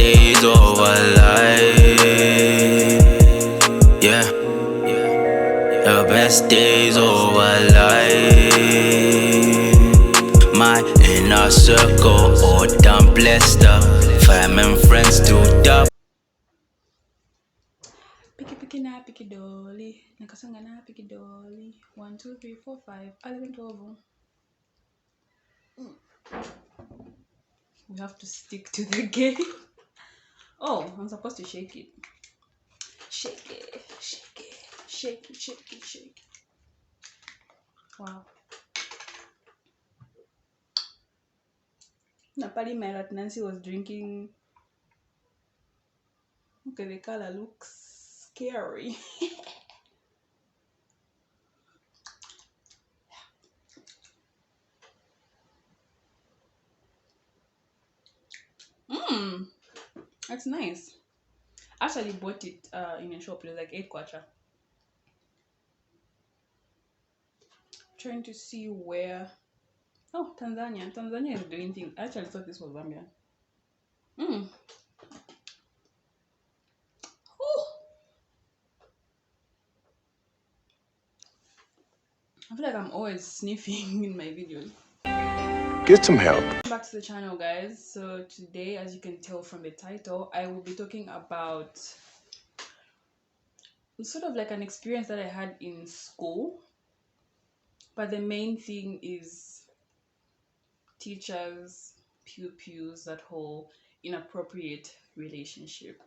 days of our life. Yeah, the best days of our life. My inner circle, all damn blessed up. Fam and friends to the Picky na picky dolly. Nakasanga na picky dolly. 1, 2, 3, 4, 5, 11, 12. We have to stick to the game. Oh, I'm supposed to shake it. Shake it, shake it, shake it, shake it, shake it. Wow. Napali my Nancy was drinking. Okay, the color looks scary. Mmm, that's nice. I actually bought it in a shop. It was like 8 kwacha. Trying to see where. Oh, Tanzania. Tanzania is doing things. I actually thought this was Zambia. Mmm. I feel like I'm always sniffing in my videos. Get some help. Back to the channel, guys. So today, as you can tell from the title, I will be talking about sort of like an experience that I had in school, but the main thing is teachers, pupils, that whole inappropriate relationship.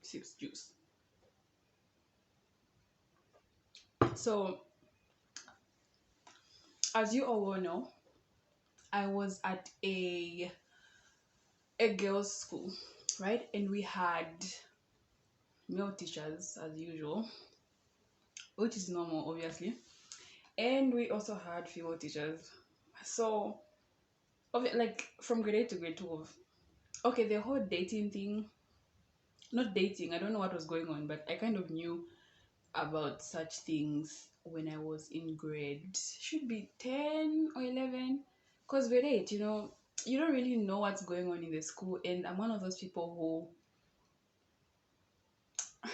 Sips juice. So, as you all know, I was at a girls' school, right? And we had male teachers as usual, which is normal, obviously. And we also had female teachers. So, like from grade 8 to grade 12, okay, the whole dating thing, not dating, I don't know what was going on, but I kind of knew about such things when I was in grade, should be 10 or 11. Because grade 8, you don't really know what's going on in the school. And I'm one of those people who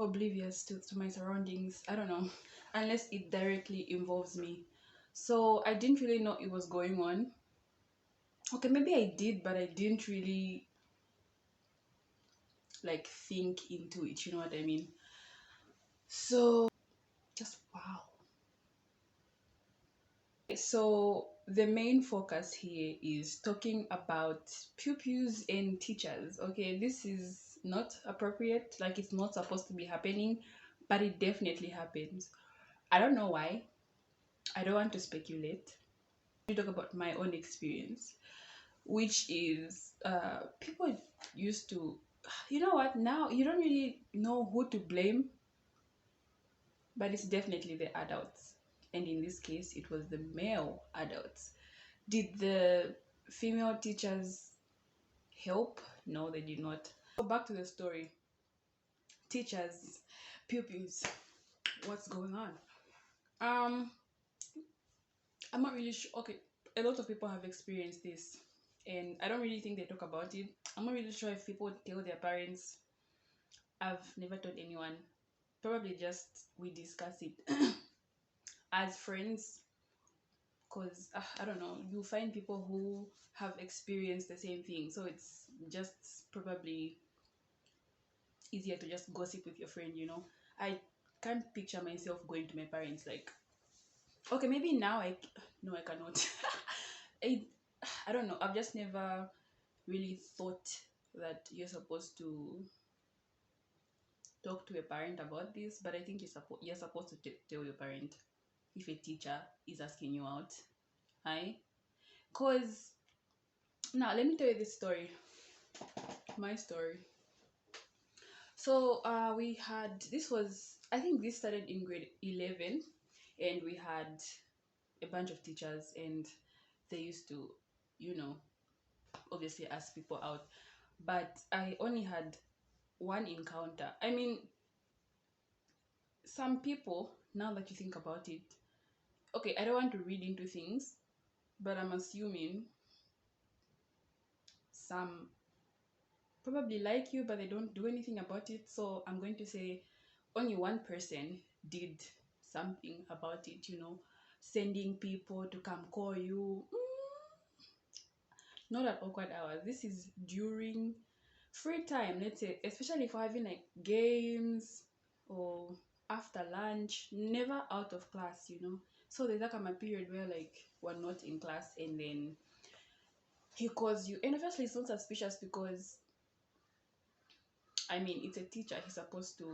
oblivious to my surroundings. I don't know, unless it directly involves me. So I didn't really know it was going on. Okay, maybe I did, but I didn't really like think into it, you know what I mean? So just wow. So the main focus here is talking about pupils and teachers. Okay, this is not appropriate, like it's not supposed to be happening, but it definitely happens. I don't know why. I don't want to speculate. I talk about my own experience, which is people used to, you know what, now you don't really know who to blame, but it's definitely the adults. And in this case, it was the male adults. Did the female teachers help? No, they did not. So back to the story. Teachers, pupils, what's going on? Um, I'm not really sure. Okay, a lot of people have experienced this, and I don't really think they talk about it. I'm not really sure if people tell their parents. I've never told anyone. Probably just we discuss it as friends, because I don't know, you find people who have experienced the same thing, so it's just probably easier to just gossip with your friend. I can't picture myself going to my parents like, okay, maybe now no, I cannot. I, I don't know, I've just never really thought that you're supposed to talk to a parent about this, but I think you're supposed to tell your parent if a teacher is asking you out. Hi, because now let me tell you this story, my story. So we had, this was, I think this started in grade 11, and we had a bunch of teachers, and they used to, you know, obviously ask people out. But I only had one encounter. I mean, some people, now that you think about it, okay, I don't want to read into things, but I'm assuming some probably like you, but they don't do anything about it. So I'm going to say only one person did something about it, sending people to come call you. Not at awkward hours. This is during free time, let's say, especially for having like games or after lunch, never out of class, So there's like a period where like we're not in class and then he calls you. And obviously it's not suspicious because I mean it's a teacher, he's supposed to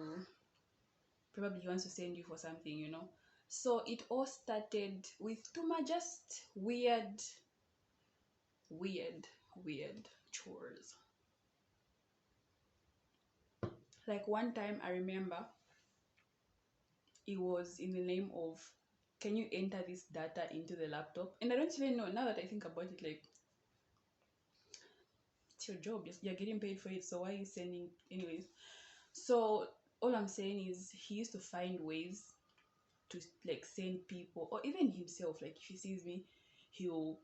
probably he wants to send you for something. So it all started with Tuma just weird chores. Like one time I remember it was in the name of, can you enter this data into the laptop? And I don't even know, now that I think about it, like, it's your job, you're getting paid for it, so why are you sending anyways? So all I'm saying is he used to find ways to like send people, or even himself, like if he sees me, he'll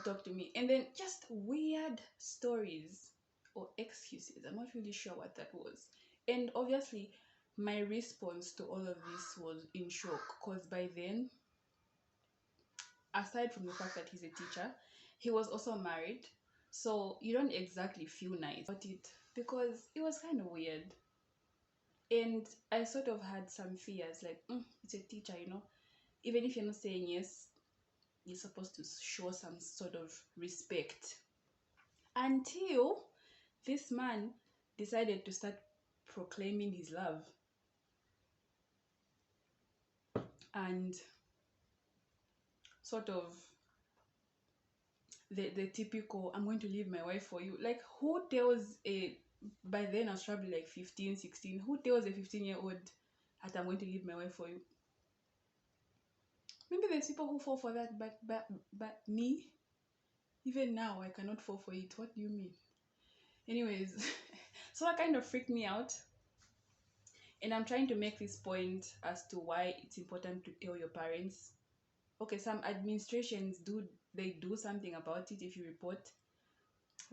talk to me, and then just weird stories or excuses. I'm not really sure what that was. And obviously my response to all of this was in shock, because by then, aside from the fact that he's a teacher, he was also married, so you don't exactly feel nice about it because it was kind of weird. And I sort of had some fears, like, it's a teacher, even if you're not saying yes, you're supposed to show some sort of respect. Until this man decided to start proclaiming his love. And sort of the typical, I'm going to leave my wife for you. Like, who tells by then I was probably like 15, 16, who tells a 15-year-old that I'm going to leave my wife for you? Maybe there's people who fall for that, but me, even now, I cannot fall for it. What do you mean? Anyways, so that kind of freaked me out. And I'm trying to make this point as to why it's important to tell your parents. Okay, some administrations do something about it if you report,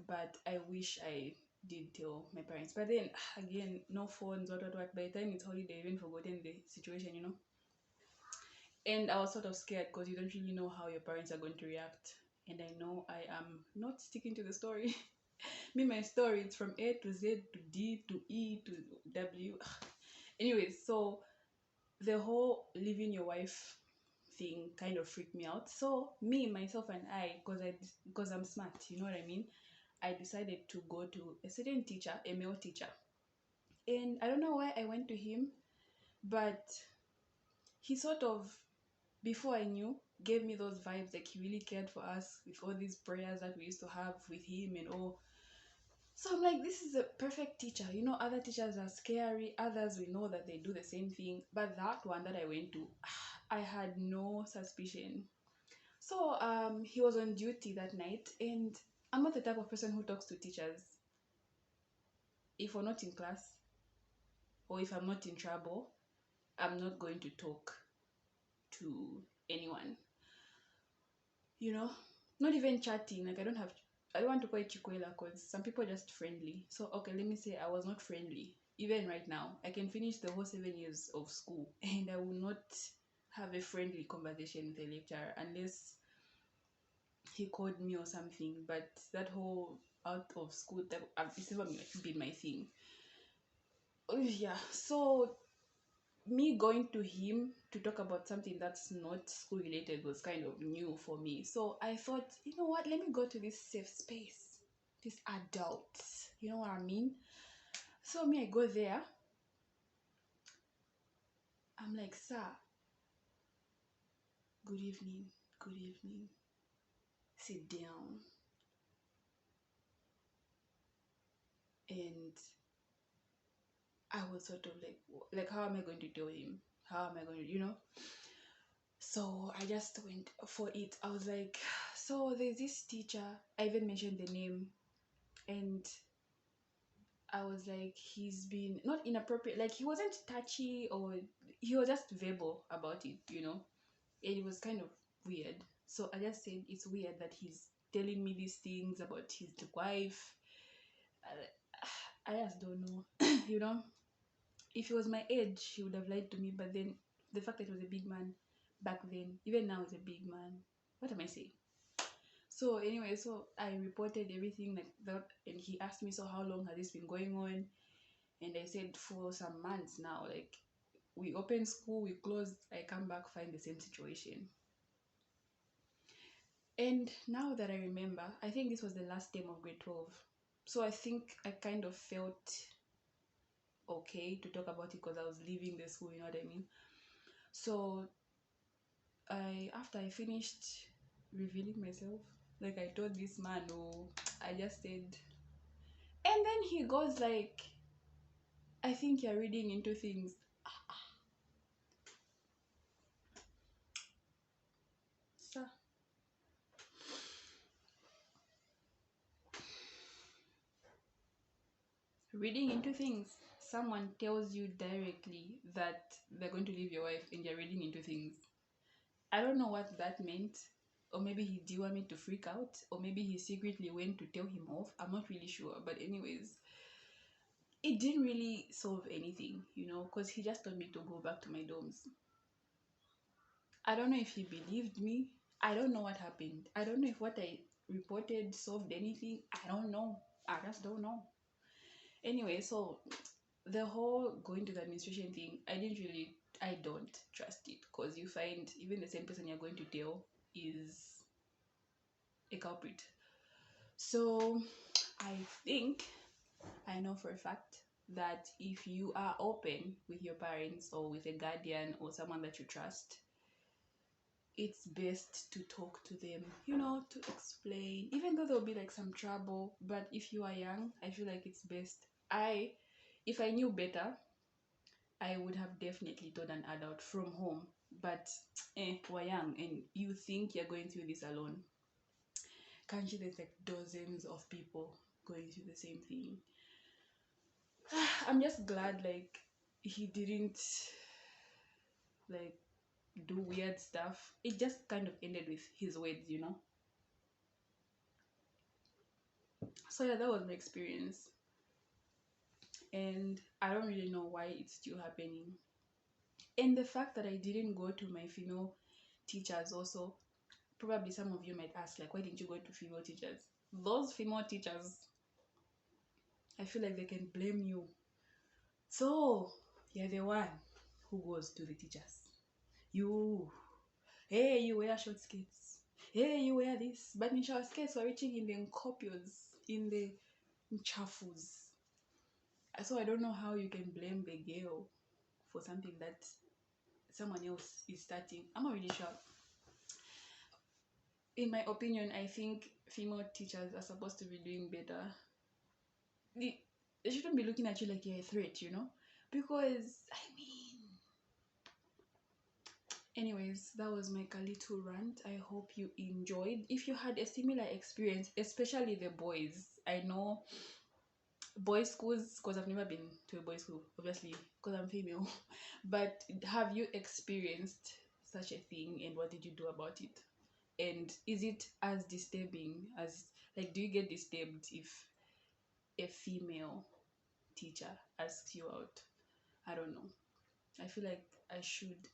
but I wish I did tell my parents. But then again, no phones, what. By the time it's holiday, even forgotten the situation. And I was sort of scared because you don't really know how your parents are going to react. And I know I am not sticking to the story. Me, my story, it's from A to Z to D to E to W. Anyways, so the whole leaving your wife thing kind of freaked me out. So me, myself, and I, because I'm smart, you know what I mean, I decided to go to a certain teacher, a male teacher. And I don't know why I went to him, but he sort of, before I knew, gave me those vibes like he really cared for us with all these prayers that we used to have with him and all. So I'm like, this is a perfect teacher. Other teachers are scary. Others, we know that they do the same thing. But that one that I went to, I had no suspicion. So he was on duty that night, and I'm not the type of person who talks to teachers. If we're not in class, or if I'm not in trouble, I'm not going to talk to anyone. Not even chatting. Like, I don't want to call it chikwela because some people are just friendly. So okay, let me say I was not friendly. Even right now, I can finish the whole 7 years of school and I will not have a friendly conversation with a lecturer unless he called me or something. But that whole out of school, it's never been my thing. Yeah, so me going to him to talk about something that's not school related was kind of new for me. So I thought, you know what, let me go to this safe space, this adults, you know what I mean? So me, I go there. I'm like, sir, good evening, sit down. And I was sort of like, how am I going to tell him? How am I going to, So I just went for it. I was like, so there's this teacher, I even mentioned the name, and I was like, he's been not inappropriate, like he wasn't touchy, or he was just verbal about it, and it was kind of weird. So I just said it's weird that he's telling me these things about his wife. I just don't know. You know, if he was my age, he would have lied to me. But then the fact that he was a big man back then, even now, he's a big man. What am I saying? So anyway, so I reported everything like that, and he asked me, so how long has this been going on? And I said for some months now. Like, we open school, we closed, I come back, find the same situation. And now that I remember, I think this was the last term of grade 12. So I think I kind of felt okay to talk about it because I was leaving the school, you know what I mean? So after I finished revealing myself, like I told this man, oh, I just said, and then he goes like, I think you're reading into things. Sir, reading into things. Someone tells you directly that they're going to leave your wife and you're reading into things. I don't know what that meant. Or maybe he did want me to freak out. Or maybe he secretly went to tell him off. I'm not really sure. But anyways, it didn't really solve anything, you know, because he just told me to go back to my dorms. I don't know if he believed me. I don't know what happened. I don't know if what I reported solved anything. I don't know. I just don't know. Anyway, so the whole going to the administration thing, I don't trust it, because you find even the same person you're going to tell is a culprit. So I think, I know for a fact that if you are open with your parents or with a guardian or someone that you trust, it's best to talk to them, you know, to explain, even though there'll be like some trouble. But if you are young, I feel like it's best. If I knew better, I would have definitely told an adult from home. But we're young and you think you're going through this alone. Can't you? There's like dozens of people going through the same thing. I'm just glad like he didn't like do weird stuff. It just kind of ended with his words, you know. So yeah, that was my experience. And I don't really know why it's still happening. And the fact that I didn't go to my female teachers also, probably some of you might ask, like, why didn't you go to female teachers? Those female teachers, I feel like they can blame you. So you're the one who goes to the teachers. You, hey, you wear short skirts. Hey, you wear this. But in short skirts were reaching in the copios, in the chafus. So I don't know how you can blame the girl for something that someone else is starting. I'm not really sure. In my opinion, I think female teachers are supposed to be doing better. They shouldn't be looking at you like you're a threat, you know? Because, I mean... Anyways, that was my little rant. I hope you enjoyed. If you had a similar experience, especially the boys, I know boys' schools, because I've never been to a boys' school, obviously, because I'm female. But have you experienced such a thing, and what did you do about it? And is it as disturbing as, like, do you get disturbed if a female teacher asks you out? I don't know. I feel like I should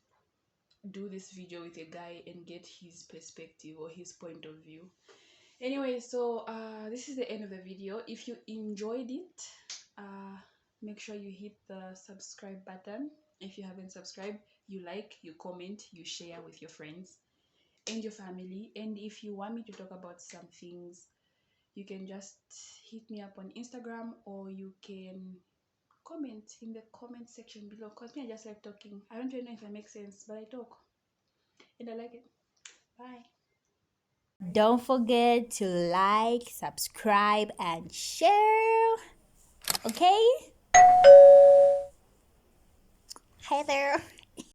do this video with a guy and get his perspective or his point of view. Anyway, so this is the end of the video. If you enjoyed it, make sure you hit the subscribe button. If you haven't subscribed, you like, you comment, you share with your friends and your family. And if you want me to talk about some things, you can just hit me up on Instagram, or you can comment in the comment section below, because me, I just like talking. I don't really know if I make sense, but I talk and I like it. Bye. Don't forget to like, subscribe, and share. Okay? Hi there.